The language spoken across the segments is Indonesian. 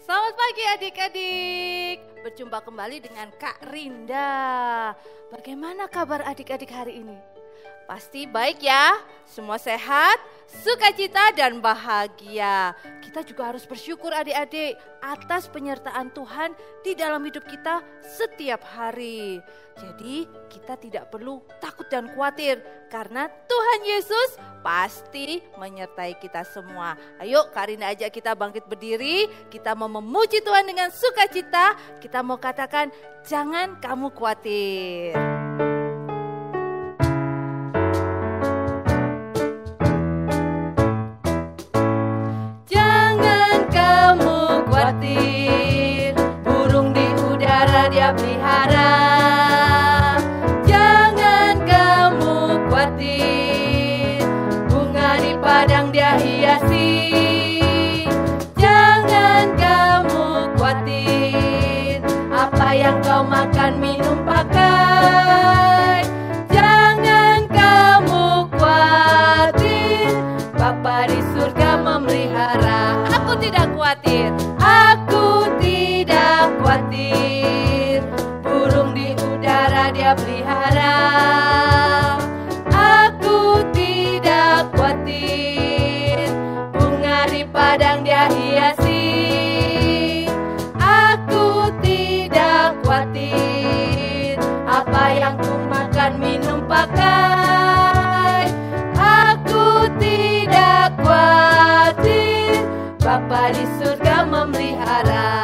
Selamat pagi adik-adik. Berjumpa kembali dengan Kak Rinda. Bagaimana kabar adik-adik hari ini? Pasti baik ya, semua sehat, sukacita dan bahagia. Kita juga harus bersyukur adik-adik atas penyertaan Tuhan di dalam hidup kita setiap hari. Jadi kita tidak perlu takut dan khawatir karena Tuhan Yesus pasti menyertai kita semua. Ayo Kak Rinda ajak kita bangkit berdiri, kita mau memuji Tuhan dengan sukacita. Kita mau katakan jangan kamu khawatir. Burung di udara dia pelihara. Jangan kamu khawatir, bunga di padang dia hiasi. Jangan kamu khawatir, apa yang kau makan minum pakai. Jangan kamu khawatir, Bapa di surga memelihara. Aku tidak khawatir. Aku tidak khawatir, burung di udara dia pelihara. Aku tidak khawatir, bunga di padang dia hiasi. Aku tidak khawatir, apa yang ku makan minum pakai. Aku tidak khawatir, Bapa di surga memelihara.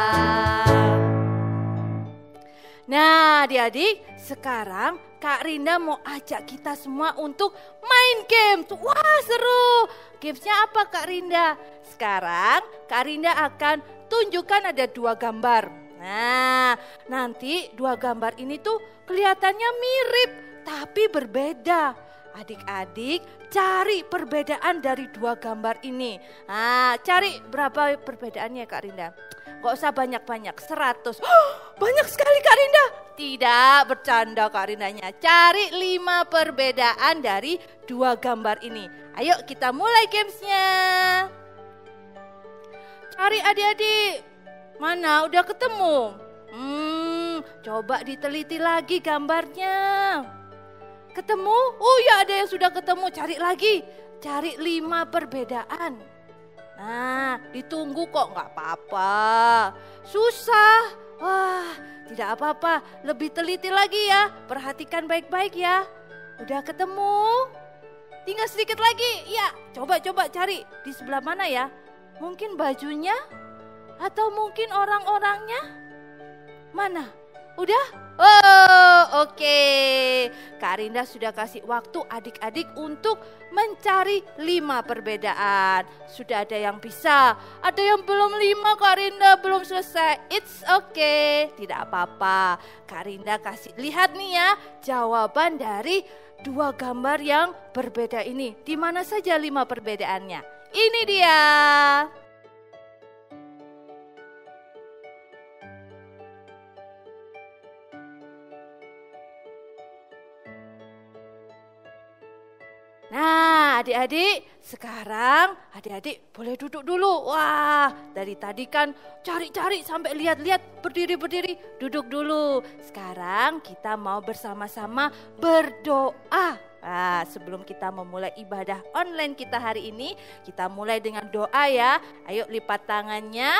Nah adik-adik, sekarang Kak Rinda mau ajak kita semua untuk main game. Wah seru. Gamesnya apa Kak Rinda? Sekarang Kak Rinda akan tunjukkan ada 2 gambar. Nah nanti 2 gambar ini tuh kelihatannya mirip tapi berbeda. Adik-adik cari perbedaan dari 2 gambar ini. Nah, cari berapa perbedaannya Kak Rinda? Gak usah banyak-banyak, 100. Banyak sekali Kak Rinda. Tidak, bercanda Kak Rindanya. Cari 5 perbedaan dari 2 gambar ini. Ayo kita mulai gamesnya. Cari adik-adik. Mana, udah ketemu? Coba diteliti lagi gambarnya. Ketemu? Oh ya ada yang sudah ketemu, cari lagi. Cari 5 perbedaan. Nah ditunggu kok, gak apa-apa. Susah, wah tidak apa-apa. Lebih teliti lagi ya, perhatikan baik-baik ya. Udah ketemu? Tinggal sedikit lagi, ya coba-coba cari. Di sebelah mana ya? Mungkin bajunya? Atau mungkin orang-orangnya? Mana? Udah? Oh oke. Kak Rinda sudah kasih waktu adik-adik untuk mencari 5 perbedaan. Sudah ada yang bisa, ada yang belum 5 Kak Rinda belum selesai. It's okay, tidak apa-apa. Kak Rinda kasih lihat nih ya jawaban dari 2 gambar yang berbeda ini. Di mana saja 5 perbedaannya? Ini dia. Nah adik-adik, sekarang adik-adik boleh duduk dulu. Wah dari tadi kan cari-cari sampai lihat-lihat, berdiri-berdiri, duduk dulu. Sekarang kita mau bersama-sama berdoa. Nah, sebelum kita memulai ibadah online kita hari ini, kita mulai dengan doa ya. Ayo lipat tangannya,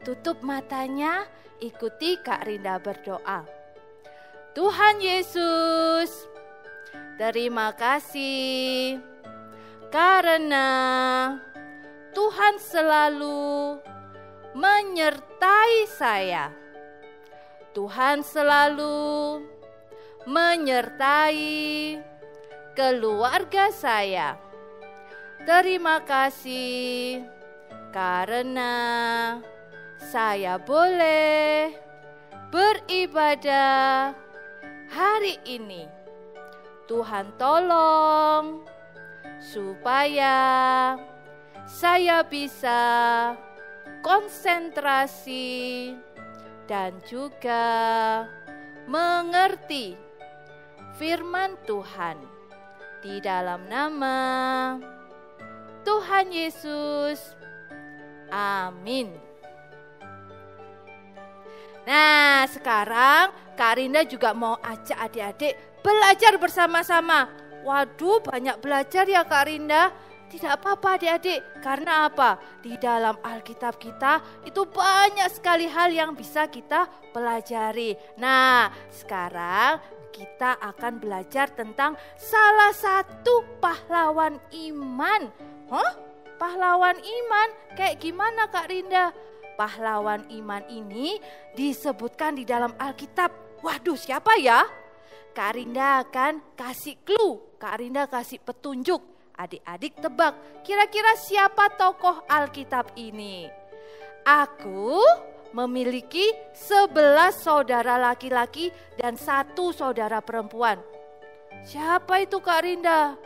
tutup matanya, ikuti Kak Rinda berdoa. Tuhan Yesus, terima kasih karena Tuhan selalu menyertai saya. Tuhan selalu menyertai keluarga saya. Terima kasih karena saya boleh beribadah hari ini. Tuhan tolong supaya saya bisa konsentrasi dan juga mengerti firman Tuhan di dalam nama Tuhan Yesus. Amin. Nah, sekarang Kak Rinda juga mau ajak adik-adik belajar bersama-sama. Waduh, banyak belajar ya Kak Rinda. Tidak apa-apa adik-adik, karena apa? Di dalam Alkitab kita itu banyak sekali hal yang bisa kita pelajari. Nah, sekarang kita akan belajar tentang salah satu pahlawan iman. Hah? Pahlawan iman? Kayak gimana Kak Rinda? Pahlawan iman ini disebutkan di dalam Alkitab. Waduh, siapa ya? Kak Rinda akan kasih clue, Kak Rinda kasih petunjuk. Adik-adik tebak, kira-kira siapa tokoh Alkitab ini? Aku memiliki 11 saudara laki-laki dan 1 saudara perempuan. Siapa itu Kak Rinda?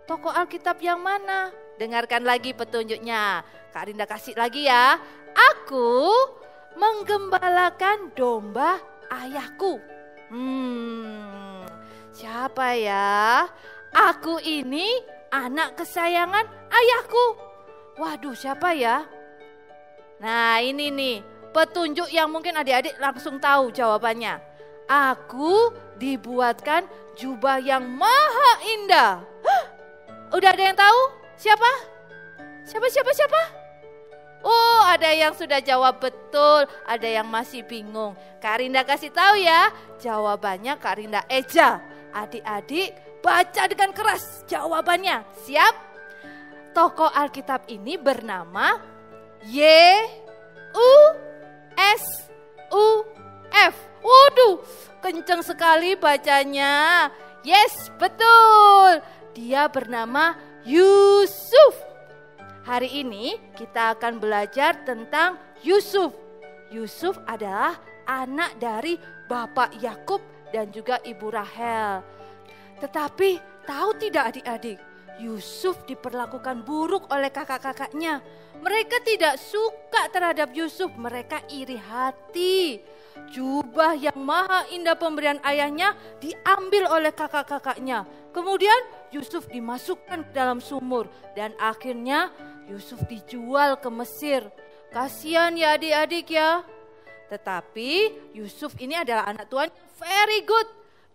Tokoh Alkitab yang mana? Dengarkan lagi petunjuknya. Kak Rinda kasih lagi ya. Aku menggembalakan domba ayahku. Siapa ya? Aku ini anak kesayangan ayahku. Waduh, siapa ya? Nah, ini nih petunjuk yang mungkin adik-adik langsung tahu jawabannya. Aku dibuatkan jubah yang maha indah. Hah? Udah ada yang tahu? Siapa? Siapa? Oh, ada yang sudah jawab betul, ada yang masih bingung. Kak Rinda kasih tahu ya, jawabannya Kak Rinda eja. Adik-adik baca dengan keras jawabannya. Siap? Tokoh Alkitab ini bernama Yusuf. Waduh, kenceng sekali bacanya. Yes, betul. Dia bernama Yusuf. Hari ini kita akan belajar tentang Yusuf. Yusuf adalah anak dari Bapak Yakub dan juga Ibu Rahel. Tetapi tahu tidak adik-adik, Yusuf diperlakukan buruk oleh kakak-kakaknya. Mereka tidak suka terhadap Yusuf, mereka iri hati. Jubah yang maha indah pemberian ayahnya diambil oleh kakak-kakaknya. Kemudian Yusuf dimasukkan ke dalam sumur dan akhirnya Yusuf dijual ke Mesir. Kasihan ya adik-adik ya. Tetapi Yusuf ini adalah anak Tuhan very good.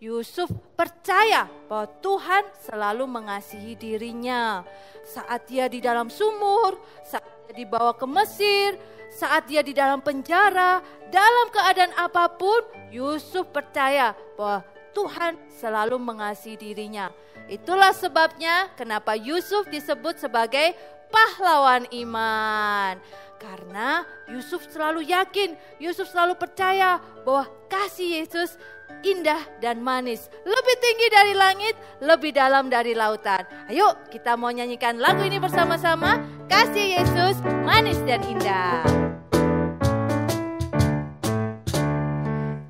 Yusuf percaya bahwa Tuhan selalu mengasihi dirinya. Saat dia di dalam sumur, saat dia dibawa ke Mesir, saat dia di dalam penjara, dalam keadaan apapun, Yusuf percaya bahwa Tuhan selalu mengasihi dirinya. Itulah sebabnya kenapa Yusuf disebut sebagai pahlawan iman. Karena Yusuf selalu yakin, Yusuf selalu percaya bahwa kasih Yesus indah dan manis, lebih tinggi dari langit, lebih dalam dari lautan. Ayo kita mau nyanyikan lagu ini bersama-sama. Kasih Yesus manis dan indah.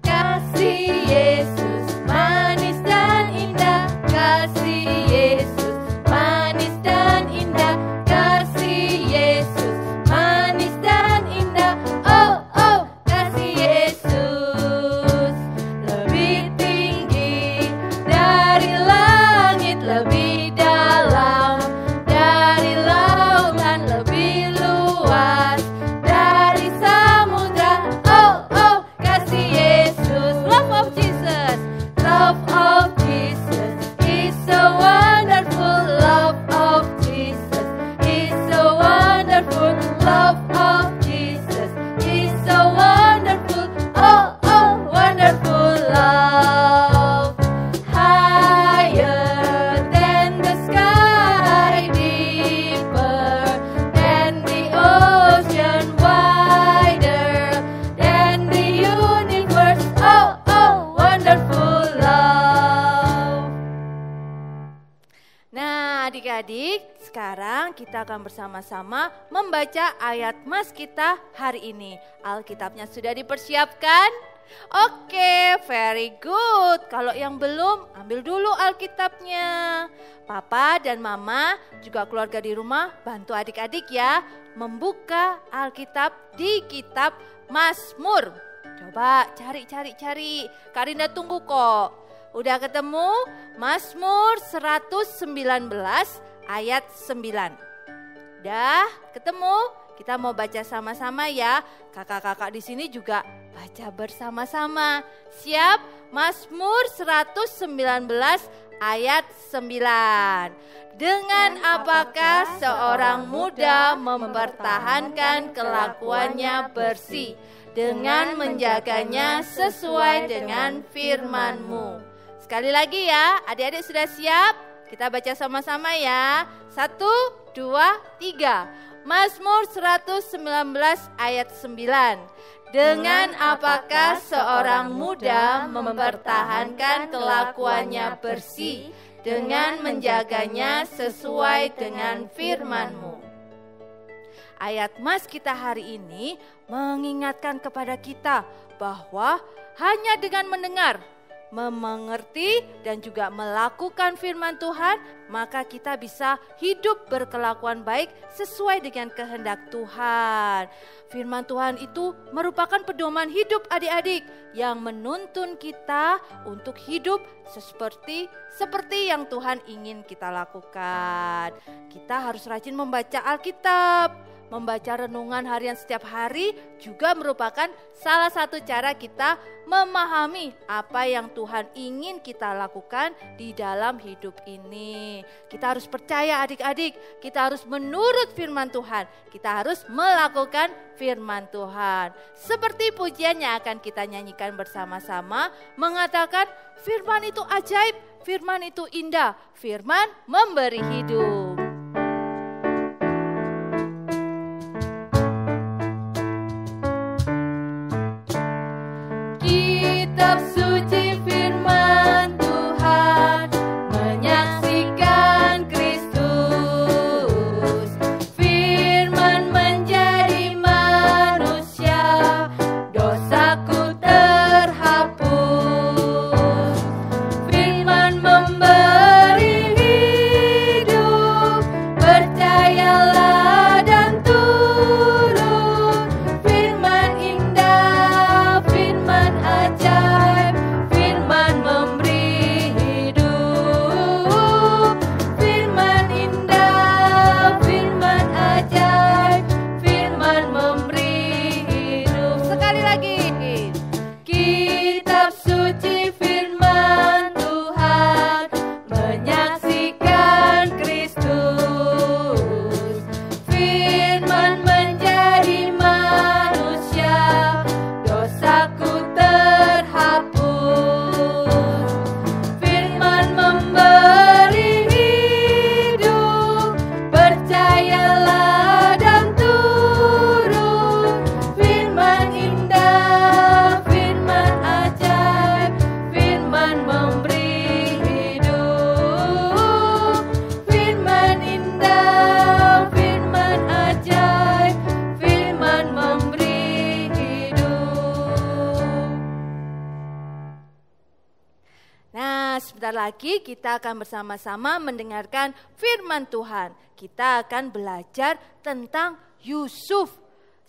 Kasih Yesus manis dan indah, kasih Yesus manis dan indah, kasih Yesus manis dan indah. Oh oh, kasih Yesus lebih tinggi dari langit, lebih dalam dari lautan, lebih luas dari samudra. Oh oh, kasih Yesus. Love of Jesus, love of Jesus is so wonderful. Love of Jesus is so wonderful. Love of Jesus is so wonderful. Oh oh, wonderful love. Higher than the sky, deeper than the ocean, wider than the universe. Oh oh, wonderful love. Nah adik-adik, sekarang kita akan bersama-sama membaca ayat mas kita hari ini. Alkitabnya sudah dipersiapkan? Oke, very good. Kalau yang belum, ambil dulu Alkitabnya. Papa dan mama, juga keluarga di rumah, bantu adik-adik ya membuka Alkitab di kitab Mazmur. Coba cari. Kak Rinda tunggu kok. Udah ketemu? Mazmur 119 ayat 9. Udah ketemu? Kita mau baca sama-sama ya. Kakak-kakak di sini juga baca bersama-sama. Siap? Mazmur 119 ayat 9. Dengan apakah seorang muda mempertahankan kelakuannya bersih, dengan menjaganya sesuai dengan firman-Mu. Sekali lagi ya, adik-adik sudah siap? Kita baca sama-sama ya. 1, 2, 3. Mazmur 119 ayat 9. Dengan apakah seorang muda mempertahankan kelakuannya bersih, dengan menjaganya sesuai dengan firman-Mu. Ayat Mas kita hari ini mengingatkan kepada kita bahwa hanya dengan mendengar, mengerti dan juga melakukan firman Tuhan, maka kita bisa hidup berkelakuan baik sesuai dengan kehendak Tuhan. Firman Tuhan itu merupakan pedoman hidup adik-adik yang menuntun kita untuk hidup seperti yang Tuhan ingin kita lakukan. Kita harus rajin membaca Alkitab. Membaca renungan harian setiap hari juga merupakan salah satu cara kita memahami apa yang Tuhan ingin kita lakukan di dalam hidup ini. Kita harus percaya adik-adik, kita harus menurut firman Tuhan, kita harus melakukan firman Tuhan. Seperti pujian yang akan kita nyanyikan bersama-sama mengatakan firman itu ajaib, firman itu indah, firman memberi hidup. Kitab suci firman Tuhan menyaksikan Kristus. Firman menjadi manusia, dosaku terhapus. Firman memberi hidup, percayalah dan turut. Firman indah, firman ajaib, firman memberi hidup. Firman indah, firman ajaib, firman memberi hidup. Sekali lagi. Kitab suci firman Tuhan menyaksikan Kristus. Firman menjadi manusia, dosaku terhapus. Firman memberi hidup, percayalah dan turut. Firman indah, firman ajaib, firman memberi hidup. Firman indah, firman ajaib, firman memberi hidup. Nah, sebentar lagi kita akan bersama-sama mendengarkan firman Tuhan. Kita akan belajar tentang Yusuf.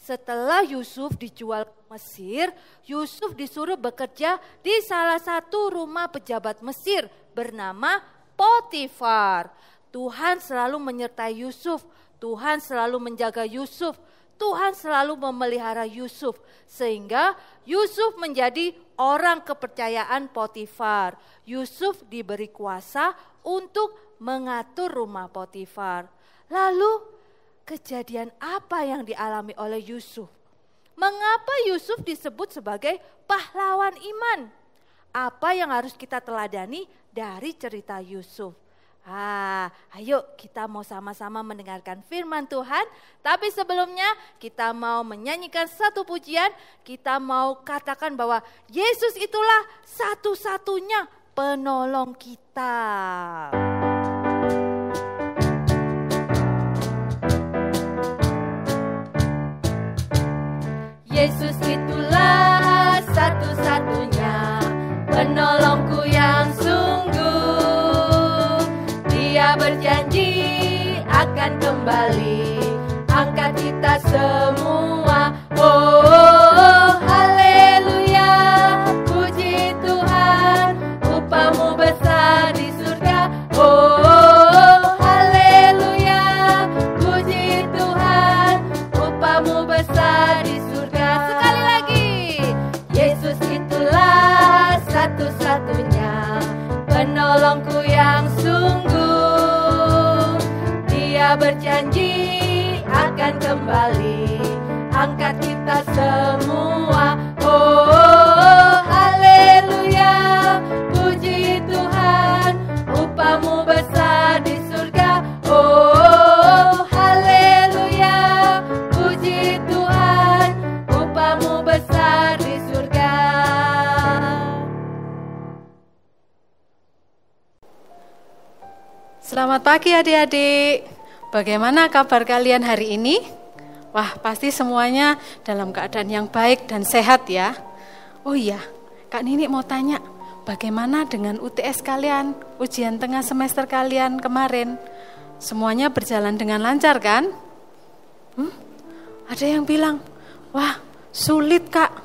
Setelah Yusuf dijual ke Mesir, Yusuf disuruh bekerja di salah satu rumah pejabat Mesir bernama Potifar. Tuhan selalu menyertai Yusuf, Tuhan selalu menjaga Yusuf, Tuhan selalu memelihara Yusuf, sehingga Yusuf menjadi orang kepercayaan Potifar. Yusuf diberi kuasa untuk mengatur rumah Potifar. Lalu kejadian apa yang dialami oleh Yusuf? Mengapa Yusuf disebut sebagai pahlawan iman? Apa yang harus kita teladani dari cerita Yusuf? Ayo kita mau sama-sama mendengarkan firman Tuhan. Tapi sebelumnya kita mau menyanyikan satu pujian. Kita mau katakan bahwa Yesus itulah satu-satunya penolong kita. Yesus itulah satu-satunya penolongku yang sungguh. Dia berjanji akan kembali angkat kita semua. Oh, haleluya, puji Tuhan, upamu besar di surga. Oh, haleluya, puji Tuhan, upamu besar di surga. Sekali lagi, berjanji akan kembali angkat kita semua. Oh, haleluya, puji Tuhan, upahmu besar di surga. Oh, haleluya, puji Tuhan, upahmu besar di surga. Selamat pagi adik-adik. Bagaimana kabar kalian hari ini? Wah, pasti semuanya dalam keadaan yang baik dan sehat ya. Oh iya, Kak Nini mau tanya, bagaimana dengan UTS kalian, ujian tengah semester kalian kemarin? Semuanya berjalan dengan lancar kan? Ada yang bilang, wah sulit Kak.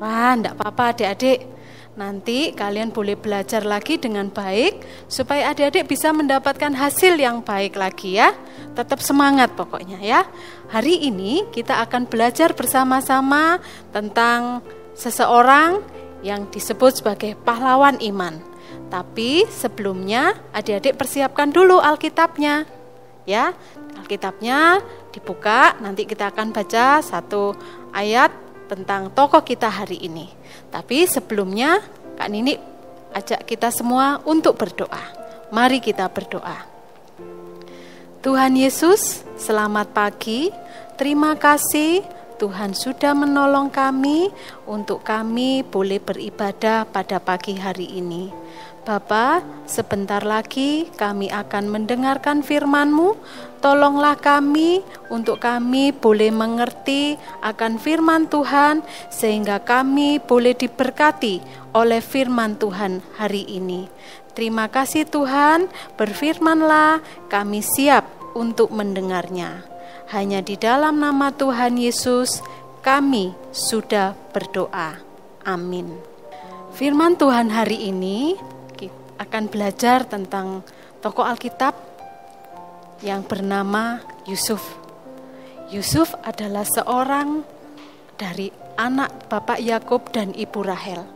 Wah, enggak apa-apa adik-adik. Nanti kalian boleh belajar lagi dengan baik supaya adik-adik bisa mendapatkan hasil yang baik lagi ya. Tetap semangat pokoknya ya. Hari ini kita akan belajar bersama-sama tentang seseorang yang disebut sebagai pahlawan iman. Tapi sebelumnya adik-adik persiapkan dulu Alkitabnya. Ya, Alkitabnya dibuka, nanti kita akan baca satu ayat tentang tokoh kita hari ini. Tapi sebelumnya Kak Nini ajak kita semua untuk berdoa. Mari kita berdoa. Tuhan Yesus, selamat pagi. Terima kasih Tuhan sudah menolong kami untuk kami boleh beribadah pada pagi hari ini. Bapa, sebentar lagi kami akan mendengarkan firman-Mu. Tolonglah kami untuk kami boleh mengerti akan firman Tuhan sehingga kami boleh diberkati oleh firman Tuhan hari ini. Terima kasih Tuhan, berfirmanlah, kami siap untuk mendengarnya. Hanya di dalam nama Tuhan Yesus kami sudah berdoa. Amin. Firman Tuhan hari ini akan belajar tentang tokoh Alkitab yang bernama Yusuf. Yusuf adalah seorang dari anak Bapak Yakub dan Ibu Rahel.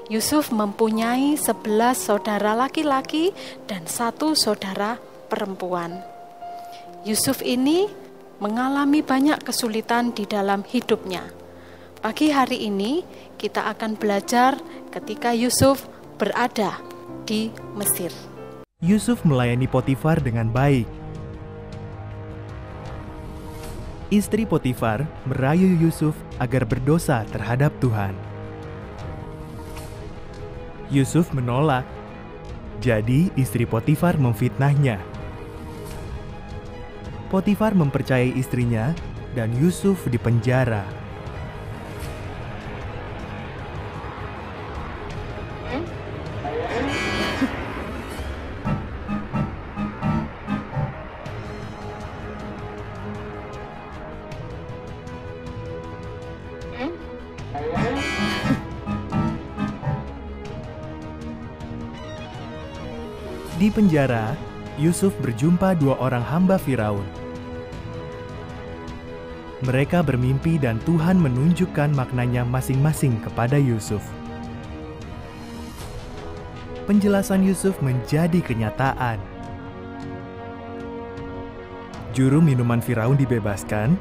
Yusuf mempunyai 11 saudara laki-laki dan 1 saudara perempuan. Yusuf ini mengalami banyak kesulitan di dalam hidupnya. Pagi hari ini kita akan belajar ketika Yusuf berada di Mesir. Yusuf melayani Potifar dengan baik. Istri Potifar merayu Yusuf agar berdosa terhadap Tuhan. Yusuf menolak, jadi istri Potifar memfitnahnya. Potifar mempercayai istrinya dan Yusuf dipenjara. Di penjara, Yusuf berjumpa 2 orang hamba Firaun. Mereka bermimpi dan Tuhan menunjukkan maknanya masing-masing kepada Yusuf. Penjelasan Yusuf menjadi kenyataan. Juru minuman Firaun dibebaskan,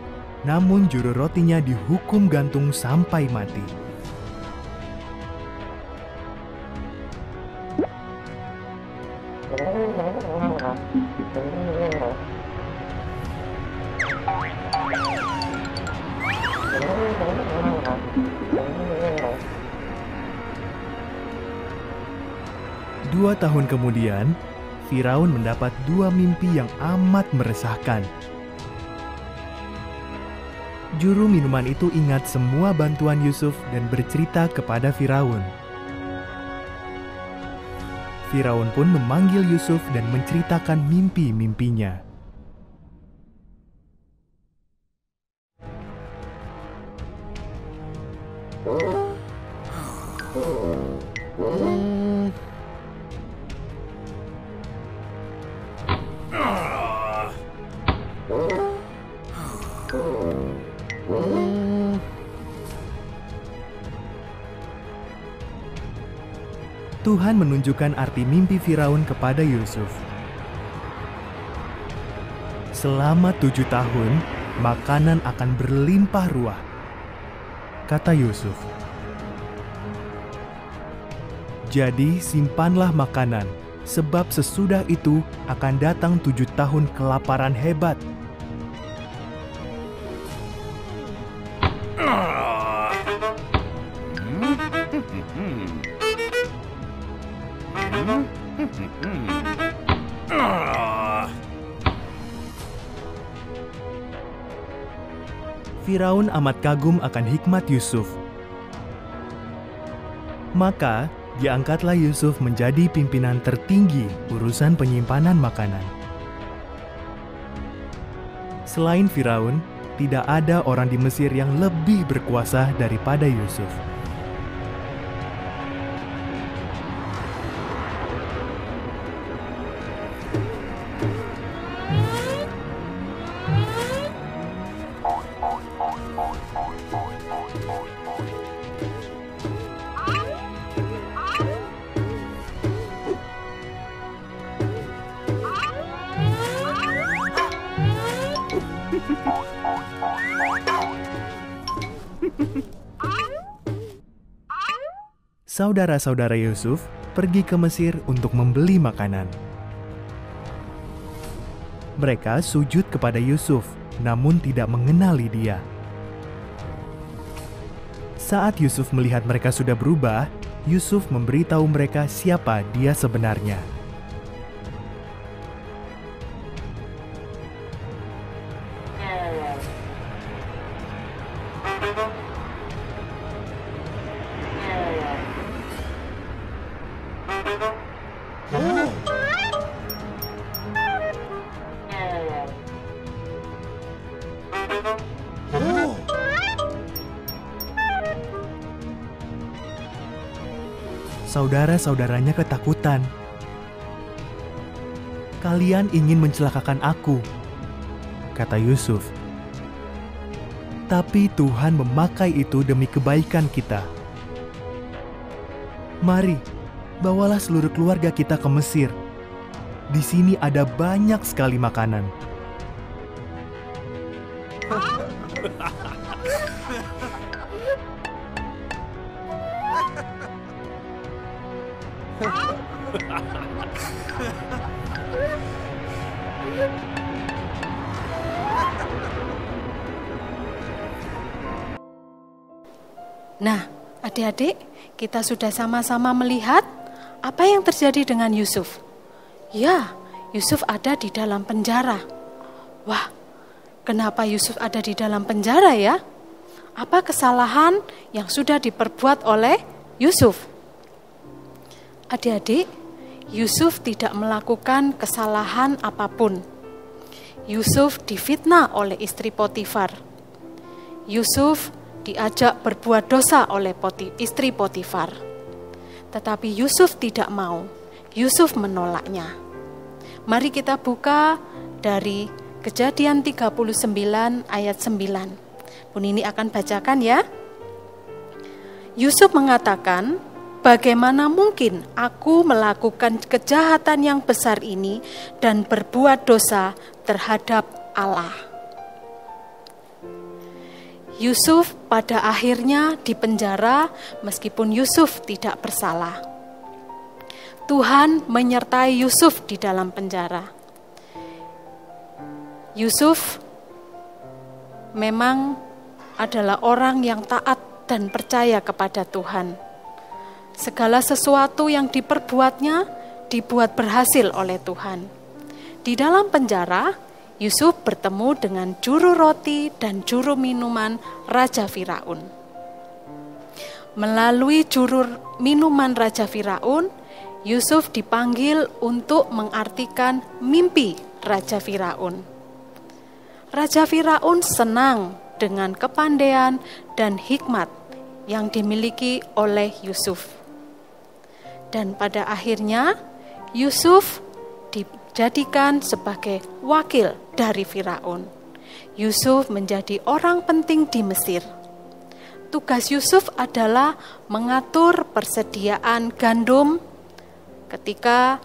namun juru rotinya dihukum gantung sampai mati. Dua tahun kemudian, Firaun mendapat 2 mimpi yang amat meresahkan. Juru minuman itu ingat semua bantuan Yusuf dan bercerita kepada Firaun. Firaun pun memanggil Yusuf dan menceritakan mimpi-mimpinya. Tuhan menunjukkan arti mimpi Firaun kepada Yusuf. Selama 7 tahun, makanan akan berlimpah ruah, kata Yusuf. Jadi simpanlah makanan, sebab sesudah itu akan datang 7 tahun kelaparan hebat. Firaun amat kagum akan hikmat Yusuf. Maka diangkatlah Yusuf menjadi pimpinan tertinggi urusan penyimpanan makanan. Selain Firaun, tidak ada orang di Mesir yang lebih berkuasa daripada Yusuf. Saudara-saudara Yusuf pergi ke Mesir untuk membeli makanan. Mereka sujud kepada Yusuf, namun tidak mengenali dia. Saat Yusuf melihat mereka sudah berubah, Yusuf memberitahu mereka siapa dia sebenarnya. Saudara-saudaranya ketakutan. "Kalian ingin mencelakakan aku," kata Yusuf. "Tapi Tuhan memakai itu demi kebaikan kita. Mari, bawalah seluruh keluarga kita ke Mesir. Di sini ada banyak sekali makanan." Nah, adik-adik, kita sudah sama-sama melihat apa yang terjadi dengan Yusuf. Ya, Yusuf ada di dalam penjara. Wah, kenapa Yusuf ada di dalam penjara ya? Apa kesalahan yang sudah diperbuat oleh Yusuf? Adik-adik, Yusuf tidak melakukan kesalahan apapun. Yusuf difitnah oleh istri Potifar. Yusuf diajak berbuat dosa oleh istri Potifar. Tetapi Yusuf tidak mau. Yusuf menolaknya. Mari kita buka dari Kejadian 39 ayat 9. Bu Nini akan bacakan ya. Yusuf mengatakan, "Bagaimana mungkin aku melakukan kejahatan yang besar ini dan berbuat dosa terhadap Allah?" Yusuf pada akhirnya dipenjara meskipun Yusuf tidak bersalah. Tuhan menyertai Yusuf di dalam penjara. Yusuf memang adalah orang yang taat dan percaya kepada Tuhan. Segala sesuatu yang diperbuatnya dibuat berhasil oleh Tuhan. Di dalam penjara, Yusuf bertemu dengan juru roti dan juru minuman Raja Firaun. Melalui juru minuman Raja Firaun, Yusuf dipanggil untuk mengartikan mimpi Raja Firaun. Raja Firaun senang dengan kepandaian dan hikmat yang dimiliki oleh Yusuf. Dan pada akhirnya, Yusuf dijadikan sebagai wakil dari Firaun. Yusuf menjadi orang penting di Mesir. Tugas Yusuf adalah mengatur persediaan gandum ketika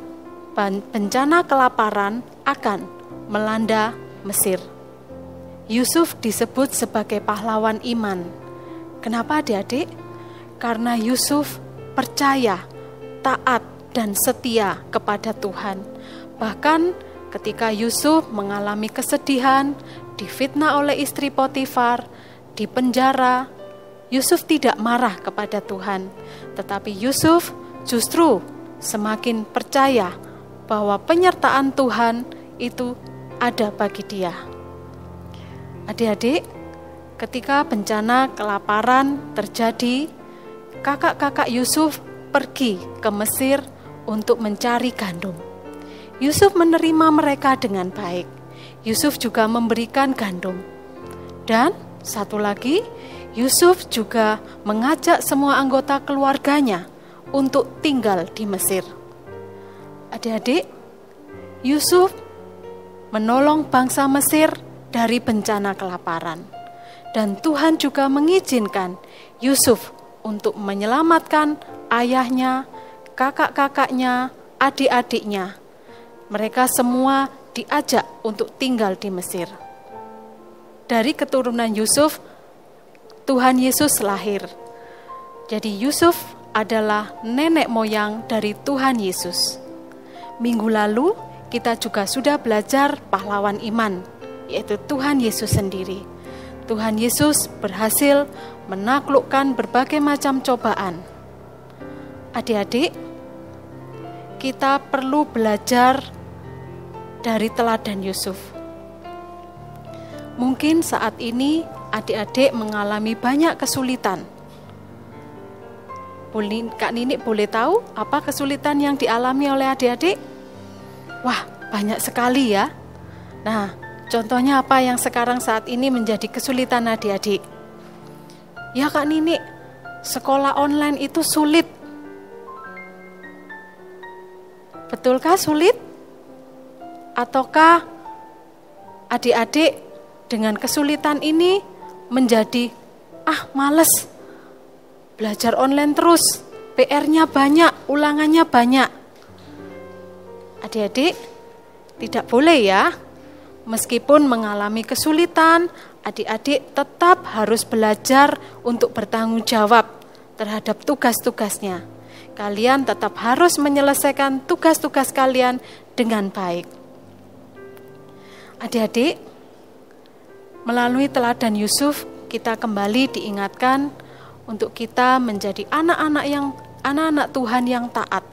bencana kelaparan akan melanda Mesir. Yusuf disebut sebagai pahlawan iman. Kenapa adik-adik? Karena Yusuf percaya, taat, dan setia kepada Tuhan. Bahkan ketika Yusuf mengalami kesedihan, difitnah oleh istri Potifar, di penjara, Yusuf tidak marah kepada Tuhan, tetapi Yusuf justru semakin percaya bahwa penyertaan Tuhan itu ada bagi dia. Adik-adik, ketika bencana kelaparan terjadi, kakak-kakak Yusuf pergi ke Mesir untuk mencari gandum. Yusuf menerima mereka dengan baik. Yusuf juga memberikan gandum. Dan satu lagi, Yusuf juga mengajak semua anggota keluarganya untuk tinggal di Mesir. Adik-adik, Yusuf menolong bangsa Mesir dari bencana kelaparan. Dan Tuhan juga mengizinkan Yusuf untuk menyelamatkan ayahnya, kakak-kakaknya, adik-adiknya. Mereka semua diajak untuk tinggal di Mesir. Dari keturunan Yusuf, Tuhan Yesus lahir. Jadi Yusuf adalah nenek moyang dari Tuhan Yesus. Minggu lalu kita juga sudah belajar pahlawan iman, yaitu Tuhan Yesus sendiri. Tuhan Yesus berhasil menaklukkan berbagai macam cobaan. Adik-adik, kita perlu belajar dari teladan Yusuf. Mungkin saat ini adik-adik mengalami banyak kesulitan. Kak Nini boleh tahu apa kesulitan yang dialami oleh adik-adik? Wah, banyak sekali ya. Nah, contohnya apa yang sekarang saat ini menjadi kesulitan adik-adik? Ya Kak Nini, sekolah online itu sulit. Betulkah sulit? Ataukah adik-adik dengan kesulitan ini menjadi males, belajar online terus, PR-nya banyak, ulangannya banyak. Adik-adik, tidak boleh ya. Meskipun mengalami kesulitan, adik-adik tetap harus belajar untuk bertanggung jawab terhadap tugas-tugasnya. Kalian tetap harus menyelesaikan tugas-tugas kalian dengan baik. Adik-adik, melalui teladan Yusuf, kita kembali diingatkan untuk kita menjadi anak-anak Tuhan yang taat,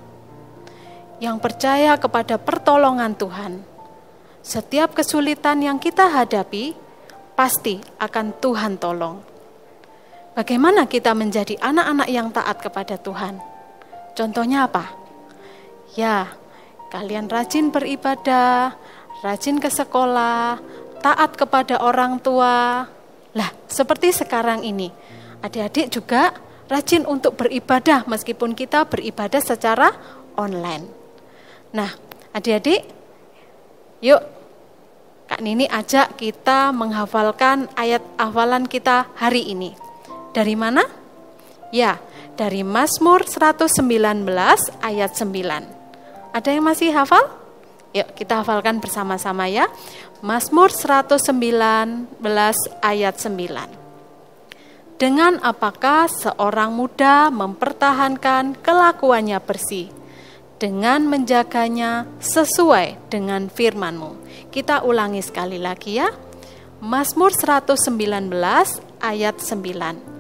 yang percaya kepada pertolongan Tuhan. Setiap kesulitan yang kita hadapi, pasti akan Tuhan tolong. Bagaimana kita menjadi anak-anak yang taat kepada Tuhan? Contohnya apa? Ya, kalian rajin beribadah, rajin ke sekolah, taat kepada orang tua. Lah, seperti sekarang ini, adik-adik juga rajin untuk beribadah meskipun kita beribadah secara online. Nah, adik-adik, yuk Kak Nini ajak kita menghafalkan ayat hafalan kita hari ini. Dari mana? Ya, dari Mazmur 119 ayat 9. Ada yang masih hafal? Yuk kita hafalkan bersama-sama ya. Mazmur 119 ayat 9. Dengan apakah seorang muda mempertahankan kelakuannya bersih? Dengan menjaganya sesuai dengan firman-Mu. Kita ulangi sekali lagi ya. Mazmur 119 ayat 9.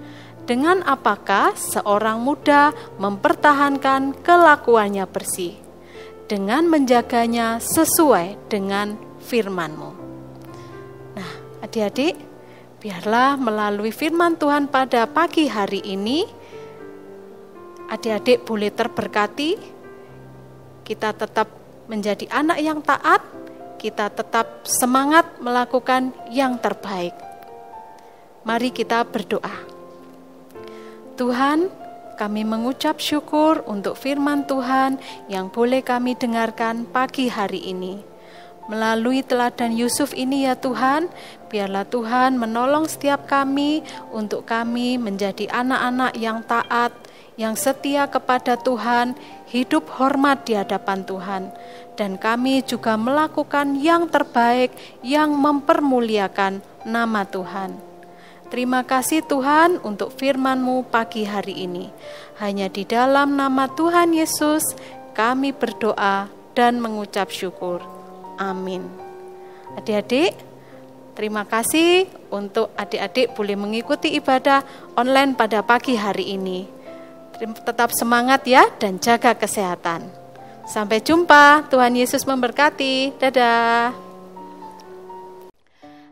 Dengan apakah seorang muda mempertahankan kelakuannya bersih? Dengan menjaganya sesuai dengan firman-Mu. Nah, adik-adik, biarlah melalui firman Tuhan pada pagi hari ini, adik-adik boleh terberkati, kita tetap menjadi anak yang taat, kita tetap semangat melakukan yang terbaik. Mari kita berdoa. Tuhan, kami mengucap syukur untuk firman Tuhan yang boleh kami dengarkan pagi hari ini. Melalui teladan Yusuf ini ya Tuhan, biarlah Tuhan menolong setiap kami untuk kami menjadi anak-anak yang taat, yang setia kepada Tuhan, hidup hormat di hadapan Tuhan. Dan kami juga melakukan yang terbaik yang mempermuliakan nama Tuhan. Terima kasih Tuhan untuk firman-Mu pagi hari ini. Hanya di dalam nama Tuhan Yesus kami berdoa dan mengucap syukur. Amin. Adik-adik, terima kasih untuk adik-adik boleh mengikuti ibadah online pada pagi hari ini. Tetap semangat ya dan jaga kesehatan. Sampai jumpa, Tuhan Yesus memberkati. Dadah.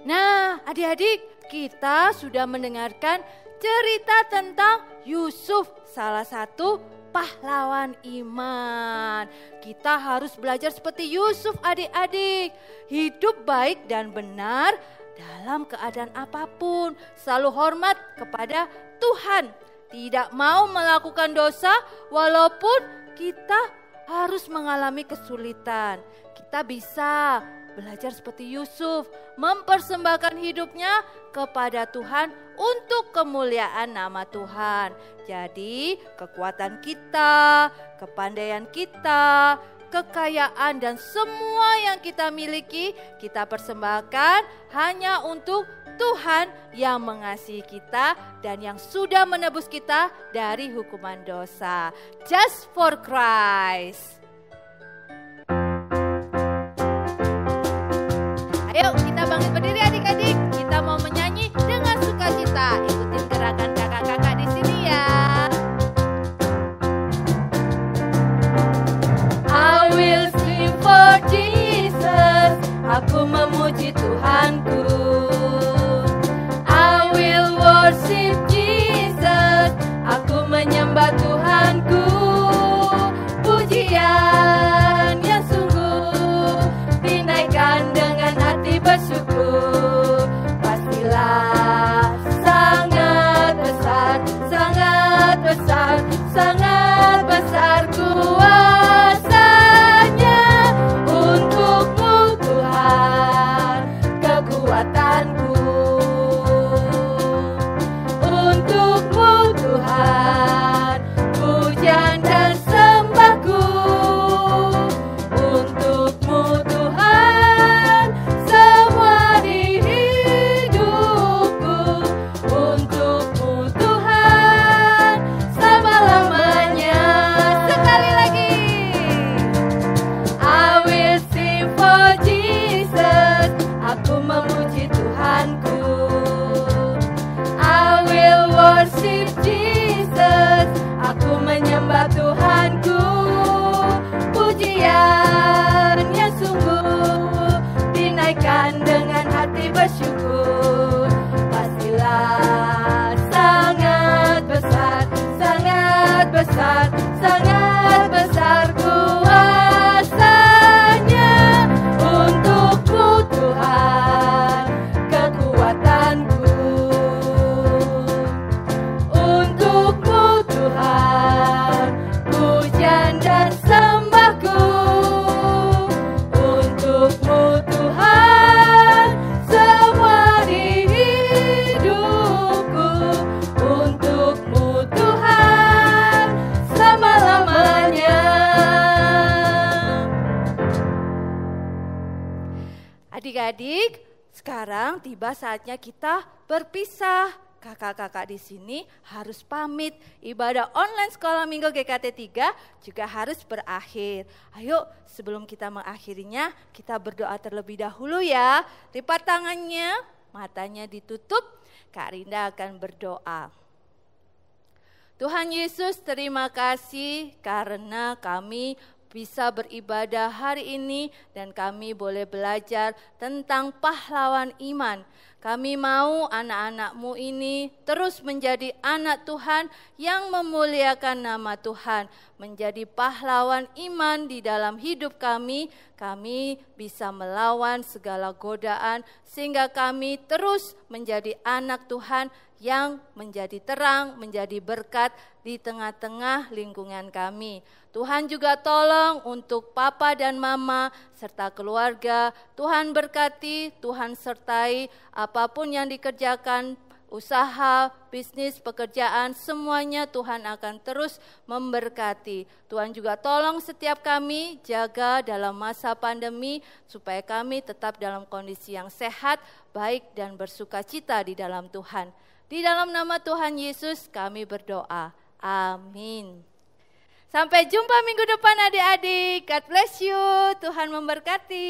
Nah, adik-adik, kita sudah mendengarkan cerita tentang Yusuf, salah satu pahlawan iman. Kita harus belajar seperti Yusuf, adik-adik. Hidup baik dan benar dalam keadaan apapun. Selalu hormat kepada Tuhan. Tidak mau melakukan dosa walaupun kita harus mengalami kesulitan. Kita bisa belajar seperti Yusuf, mempersembahkan hidupnya kepada Tuhan untuk kemuliaan nama Tuhan. Jadi kekuatan kita, kepandaian kita, kekayaan dan semua yang kita miliki kita persembahkan hanya untuk Tuhan yang mengasihi kita dan yang sudah menebus kita dari hukuman dosa. Just for Christ. Ayo kita bangkit berdiri adik-adik. Kita mau menyanyi dengan sukacita. Ikutin gerakan kakak-kakak di sini ya. I will sing for Jesus. Aku memuji Tuhanku. I will worship Jesus. Aku menyembah Tuhanku. Pujian yang sungguh dinaikkan dengan hati bersyukur. Pastilah sangat besar, sangat besar, sangat besar kuasa-Nya. Untuk-Mu Tuhan kekuatanku. Untuk-Mu Tuhan pujian dan sembahku. Untuk-Mu Tuhan semua di hidupku. Untuk-Mu Tuhan selama-lamanya. Sekali lagi. I will sing for Jesus. Aku memuji Tuhanku. I will worship Jesus. Aku menyembah Tuhanku. Pujian yang sungguh dinaikkan dengan hati bersyukur. Pastilah sangat besar, sangat besar, sangat besar kuasa-Nya. Untuk-Mu Tuhan kekuatanku. Untuk-Mu Tuhan pujian dan sembahku. Untuk-Mu Tuhan semua di hidupku. Untuk-Mu Tuhan selama-lamanya. Adik-adik, sekarang tiba saatnya kita berpisah. Kakak-kakak di sini harus pamit. Ibadah online Sekolah Minggu GKT 3 juga harus berakhir. Ayo, sebelum kita mengakhirinya, kita berdoa terlebih dahulu ya. Lipat tangannya, matanya ditutup. Kak Rinda akan berdoa. Tuhan Yesus, terima kasih karena kami bisa beribadah hari ini dan kami boleh belajar tentang pahlawan iman. Kami mau anak-anak-Mu ini terus menjadi anak Tuhan yang memuliakan nama Tuhan, menjadi pahlawan iman di dalam hidup kami. Kami bisa melawan segala godaan sehingga kami terus menjadi anak Tuhan yang menjadi terang, menjadi berkat di tengah-tengah lingkungan kami. Tuhan juga tolong untuk papa dan mama serta keluarga. Tuhan berkati, Tuhan sertai apapun yang dikerjakan usaha, bisnis, pekerjaan, semuanya Tuhan akan terus memberkati. Tuhan juga tolong setiap kami jaga dalam masa pandemi supaya kami tetap dalam kondisi yang sehat, baik dan bersukacita di dalam Tuhan. Di dalam nama Tuhan Yesus kami berdoa. Amin. Sampai jumpa minggu depan adik-adik. God bless you. Tuhan memberkati.